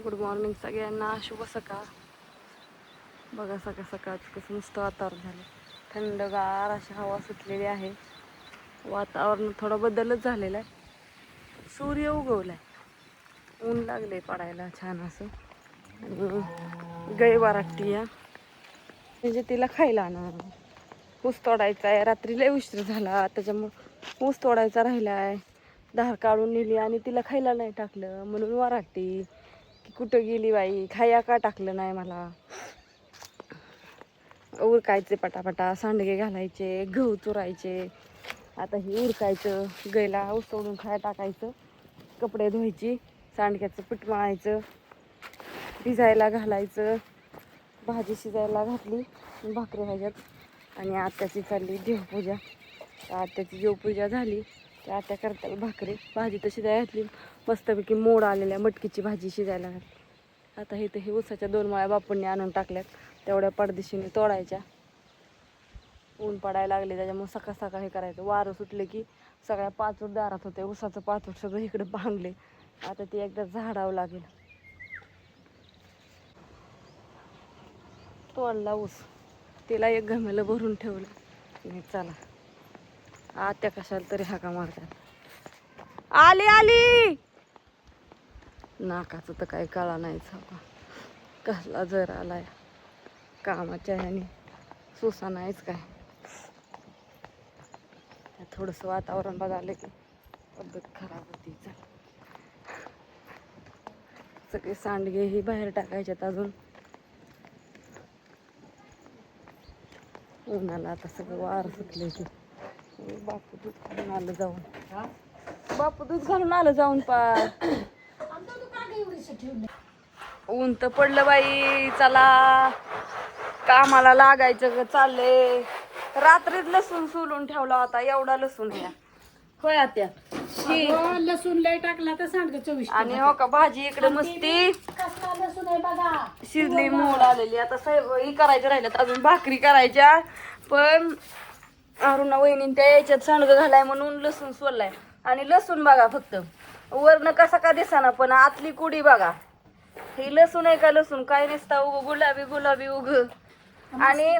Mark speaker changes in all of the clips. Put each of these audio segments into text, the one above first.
Speaker 1: Good morning सगळ्यांना, शुभ सकाळ. बघा सकाळ सकाळचं कसं मस्त वातावरण झालं, थंडगार अशी हवा सुटलेली आहे. वातावरण थोडं बदलच झालेलं आहे. सूर्य उगवलाय, ऊन लागले पडायला छान असं. आणि गाई वराटी या म्हणजे तिला खायला आणा. ऊस तोडायचा आहे, रात्री लय उशीर झाला त्याच्यामुळं ऊस तोडायचा राहिला आहे. धार काढून नेली आणि तिला खायला नाही टाकलं म्हणून वराटी की कुठं गेली बाई, खाया का टाकलं नाही मला. उरकायचे पटापटा, सांडगे घालायचे, गहू चुरायचे. आता हे उरकायचं, गायला ऊस तोडून खाया टाकायचं, कपडे धुवायची, सांडग्याचं पीठ मळायचं, भिजायला घालायचं, भाजी शिजायला घातली, भाकरी ह्याच्यात. आणि आत्याची चालली देवपूजा. आत्याची देवपूजा झाली की आत्या करतात भाकरी. भाजी तर शिजायला घातली, मस्तपैकी मोड आलेल्या मटकीची भाजी शिजायला घातली. आता इथं हे ऊसाच्या 2 मळ्या बापूंनी आणून टाकल्यात, तेवढ्या पडदिशीने तोडायच्या. ऊन पडायला लागले त्याच्यामुळे सकाळ सकाळ हे करायचं. वारं सुटले की सगळ्या पाचूट दारात होते, ऊसाचं पाचूट सगळं इकडे बांधले. आता ते एकदा झाडावं लागेल. तोडला ऊस, तिला एक घमेलं भरून ठेवलं. नाही चला, आत्या कशाला तरी हाका मारतात. आली आली, नाकाचं तर काही कळा नाहीच. कसला जर आलाय कामाच्या ह्याने, सुसा नाहीच काय. थोडंसं वातावरण बघायला की तब्येत खराब होती. सगळे सांडगे ही बाहेर टाकायच्यात अजून. उन्हाला आता सगळं वार सुटले की. बापू दूध घालून आलं जाऊन, बापू दूध घालून आलं जाऊन. ऊन तर पडलं बाई, चला कामाला लागायचं चालले. रात्रीच लसूण सोलून ठेवला होता, एवढा लसूण ह्या. होय आत्या,
Speaker 2: लसूण लय टाकला तर सांडग चविष्ट.
Speaker 1: आणि हो का भाजी इकडे मस्ती
Speaker 2: कसला लसूण आहे बघा,
Speaker 1: शिजली, मोड आलेली. आता ही करायच्या राहिल्यात, अजून भाकरी करायच्या. पण अरुणा वहिनी त्या याच्यात सांडगं घालाय म्हणून लसूण सोललाय. आणि लसूण बघा फक्त वरनं कसा का दिसाना, पण आतली कुडी बघा. ही लसूण आहे का लसूण, काय नसता उग गुलाबी गुलाबी उग. आणि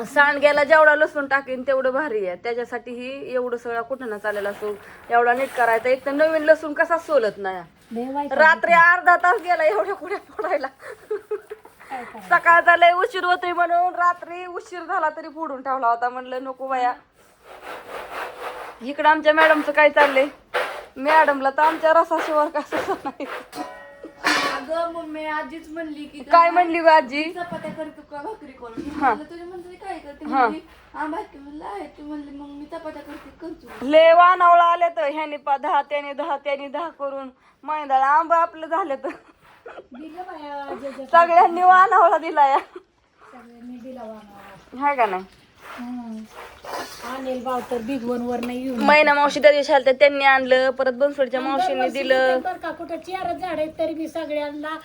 Speaker 1: सांडग्याला जेवढा लसूण टाकेन तेवढं भारी आहे. त्याच्यासाठी ही एवढं सगळं कुठं ना चालेल असो, एवढा नीट करायचा. एक तर नवीन लसूण कसा सोलत नाही. रात्री अर्धा तास गेला एवढ्या कुड्या फोडायला. सकाळचा लय उशीर होतोय म्हणून रात्री उशीर झाला तरी फोडून ठेवला होता. म्हणलं नको बाया. इकडं आमच्या मॅडमचं काय चाललंय, मॅडमला तर आमच्या रसाशिवाय कसं नाही.
Speaker 2: अगं मम्मी आजीच म्हणली की
Speaker 1: काय म्हणली ग आजी,
Speaker 2: चपात्या करतो का भाकरी करून. तुझ्या म्हणते काय करते, भाकरी म्हणलं आहे ती म्हणली, मग मी चपात्या करतो.
Speaker 1: ले वानावळा आले तर ह्याने 10 त्याने 10 त्याने 10 करून मैदाळ आंबा आपलं झाले तर सगळ्यांनी वानावळा दिला या.
Speaker 2: सगळ्यांनी दिला वाना,
Speaker 1: हाय का नाही.
Speaker 2: अनिल भाऊ तर बिग वन वर नाही येऊन.
Speaker 1: मैना मावशी त्या दिवशी आल्या त्यांनी आणलं, परत बनसोडच्या मावशींनी दिलं.
Speaker 2: बरं का, कुठं 4 झाड आहेत तरी मी सगळ्यांना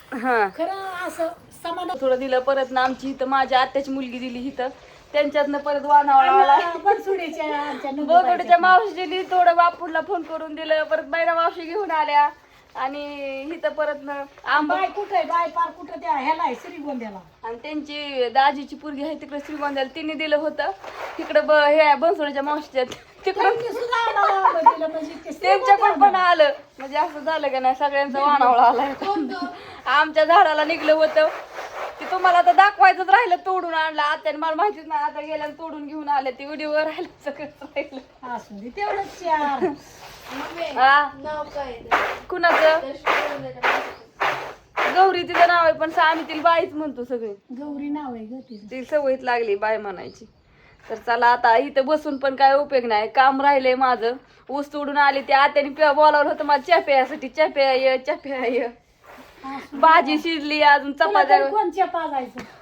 Speaker 2: खरं असं समान
Speaker 1: थोडं दिलं. परत ना आमची इथं माझ्या आत्याची मुलगी दिली इथं, त्यांच्यातनं परत वानावळा आला. बोकडच्या मावशीने थोडं बापूला फोन करून दिलं. परत मैना मावशी घेऊन आल्या. आणि इथं परत आंबा
Speaker 2: कुठे बाय पार कुठं त्या ह्याला आहे श्रीगोंद्याला.
Speaker 1: आणि त्यांची दाजीची पोरगी आहे तिकडे श्रीगोंद्याला, तिने दिलं होतं. तिकडं हे बनसोडच्या मावशीच्या तिकडं त्यांच्याकडं पण आलं. म्हणजे असं झालं का नाही, सगळ्यांचा वानावळा आलाय. आमच्या झाडाला निघलं होतं ते तुम्हाला आता दाखवायचंच राहिलं, तोडून आणलं आत्याने. मला माहितीच नाही, आता गेल्या तोडून घेऊन आले. ते व्हिडिओ राहिलं सगळं राहिलं.
Speaker 2: असू दे तेवढंच 4.
Speaker 1: कुणाचं, गौरी तिचं नाव आहे, पण आम्ही तिला बाईच म्हणतो सगळे.
Speaker 2: गौरी नाव आहे ग तिचं,
Speaker 1: ती सवयीत लागली बाय म्हणायची. तर चला आता इथं बसून पण काय उपयोग नाही, काम राहिलंय माझं. ऊस तोडून आली, त्या आत्याने बोलावलं होतं मला चहा प्यायसाठी. चहा प्याय चहा प्याय, भाजी शिजली, अजून चपात्या.
Speaker 2: कोणच्या पाजायचं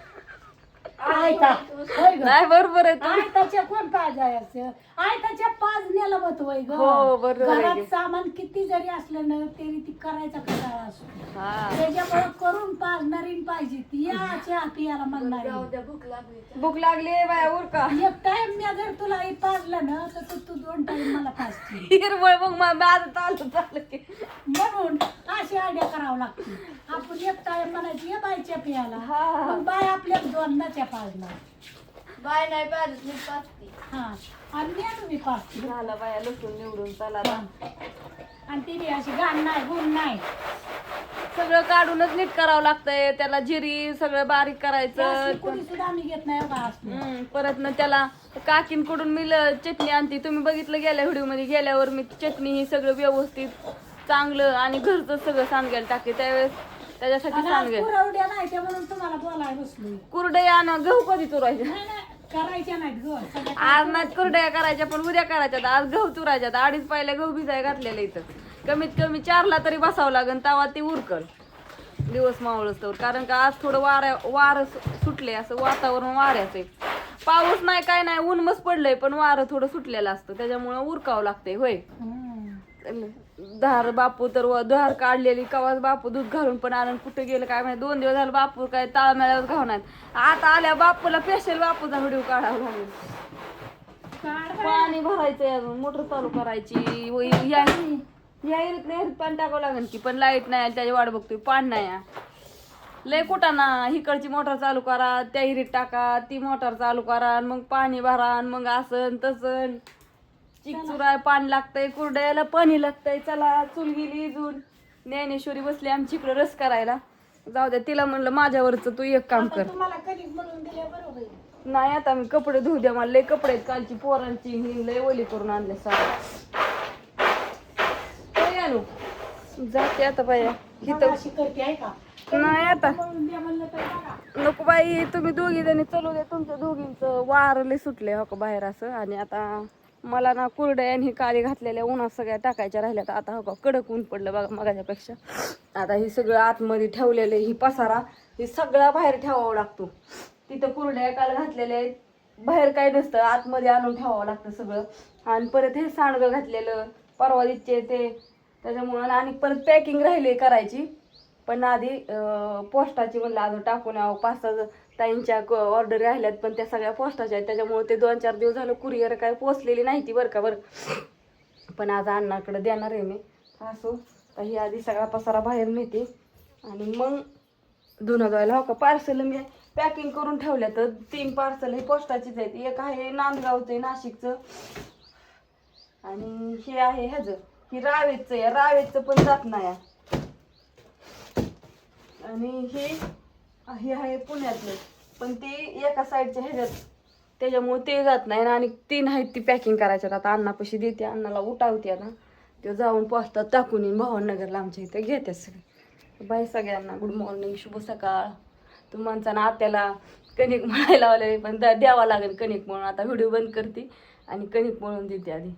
Speaker 1: नाही बरोबर आहे.
Speaker 2: आयताच्या कोण पाजायचं, आयताच्या पाजण्याला महत्व आहे ग.
Speaker 1: हो बरोबर आहे.
Speaker 2: घरात सामान किती जरी असलं ना तरी ती करायचा कंटाळा असतो. त्याच्यामुळे करून
Speaker 3: पाजणारी पाहिजे ती या चहा पियाला म्हणणारी.
Speaker 2: जाऊ द्या, भूक लागली तर.
Speaker 1: भूक लागली बाया उरका.
Speaker 3: एक टाइम मी जर तुला हे पाजलं ना तर तू 2 टाइम मला पाजते.
Speaker 1: हिरवळ मग माझं चालू की.
Speaker 3: म्हणून अशी आयडिया करावं लागते. आपण एक टाइम म्हणायची ये बाय चहा पियाला,
Speaker 1: हा.
Speaker 3: मग बाय आपल्या 2 चहा पाजला.
Speaker 2: बाय नाही पाहिजे मी पाचते.
Speaker 3: हा आणि मी तुम्ही पाजते.
Speaker 1: झाला बाया लसूण निवडून चला आता.
Speaker 3: आणि ती अशी घाण नाही गुण नाही.
Speaker 1: सगळं काढूनच नीट करावं लागतंय. त्याला जिरी सगळं बारीक
Speaker 3: ती
Speaker 1: करायचं.
Speaker 3: असली कुणी सुद्धा आम्ही घेत नाही बघा असली.
Speaker 1: परत ना त्याला काकींकडून मी चटणी आणते. तुम्ही बघितलं गेल्या व्हिडिओ मध्ये गेल्यावर मी चटणी ही सगळं व्यवस्थित चांगलं आणि घरचं सगळं सांगायला टाकते. त्यावेळेस त्याच्यासाठी
Speaker 3: आणि आज
Speaker 1: सांगेल.
Speaker 3: पुरवड्या नाही त्या म्हणून तुम्हाला बोलायला बसलोय.
Speaker 1: कुरडया ना गहू कधी चुरायचे.
Speaker 3: नाही नाही करायच्या नाहीत ग सगळ्या.
Speaker 1: आज नाही कुरडया करायच्या पण उद्या करायच्यात. आज गहू चुरायच्यात. 2.5 पायल्या गहू भिजाय घातलेलं इथं. कमीत कमी 4ला तरी बसावं लागेल तेव्हा ती उरकल दिवस मावळच तर. कारण का आज थोडं वारं सुटले असं वातावरण वाऱ्याचं आहे. पाऊस नाही काय नाही ऊन मस्त पडलंय पण वारं थोडं सुटलेलं असतं त्याच्यामुळं उरकावं लागतंय. होय धार बापू तर धार काढलेली कवाच बापू दूध घालून पण आणून कुठे गेलं काय माहिती. 2 दिवस झालं बापू काय ताळमेळ्यावर घावणार. आता आल्या बापूला स्पेशल बापूचा व्हिडिओ काढावा लागेल. पाणी भरायचंय अजून मोटर चालू करायची. या इरीत नाही पाणी टाकावं लागेल की पण लाईट नाही त्याची वाट बघतोय. पाणी नाही लय कुठं ना. इकडची मोटर चालू करा त्या इरीत टाका ती मोटर चालू करा आणि मग पाणी भरा आणि मग असं तसं चिकचुराय पाणी लागतंय. कुरड्याला पाणी लागतंय. चला चूल गेली इजून. ज्ञानेश्वरी बसली आमची इकडं रस करायला. जाऊ द्या तिला म्हणलं माझ्यावरच तू एक काम कर.
Speaker 3: तुम्हाला कणिक बनवून दिल्या बरोबर.
Speaker 1: नाही आता मी कपडे धुऊ द्या. मला लय कपडे आहेत कालची पोरांची ही लय ओली करून आणले सारे. जाते आता बाया इथं.
Speaker 3: अशी करते आहे का
Speaker 1: नाही आता
Speaker 3: बनवून द्या म्हणलं तर बघा.
Speaker 1: नको बाई तुम्ही दोघी जणी चलू द्या. तुमच्या दोघींचं वार लय सुटले हो का बाहेर असं. आणि आता मला ना कुरड्या आणि काळी घातलेल्या उन्हात सगळ्या टाकायच्या राहिल्या. तर आता हो का कडक ऊन पडलं बघा मगाच्यापेक्षा. आता ही सगळं आतमध्ये ठेवलेलं ही पसारा ही सगळा बाहेर ठेवावं लागतो. तिथं कुरड्या काल घातलेल्या आहेत. बाहेर काही नसतं आतमध्ये आणून ठेवावं लागतं सगळं. आणि परत हे सांडगं घातलेलं परवा दिवशी ते त्याच्यामुळं. आणि परत पॅकिंग राहिली करायची पण आधी पोस्टाची म्हणलं अजून टाकून यावं. 5-6 ताईंच्या ऑर्डर राहिल्यात पण त्या सगळ्या पोस्टाच्या आहेत. त्याच्यामुळे ते 2-4 दिवस झालं कुरिअर काय पोचलेली नाही ती बरं का बरं. पण आज अण्णाकडे देणार आहे मी. असो तर ही आधी सगळा पसारा बाहेर नेते आणि मग धुणं धुवायला हो का. पार्सल मी पॅकिंग करून ठेवल्या तर 3 पार्सल ही पोस्टाचीच आहेत. एक आहे नांदगावचं आहे नाशिकचं आणि हे आहे ह्याचं ही रावेचं आहे. रावेचं पण जात नाही. आणि हे आहे पुण्यातलं पण ते एका साईडच्या ह्याच्यात त्याच्यामुळे ते जात नाही. आणि 3 आहेत ती पॅकिंग करायच्यात. आता अण्णापाशी देते. अण्णाला उठावते आता ते जाऊन पोस्टात टाकून येईन. भावनगरला आमच्या इथे घेतात सगळे. बाय सगळ्यांना गुड मॉर्निंग शुभ सकाळ. तुम्हाला ना आत्याला कणिक मळायला लावले पण द्यावा लागेल कणिक म्हणून. आता व्हिडिओ बंद करते आणि कणिक मळून देते आधी.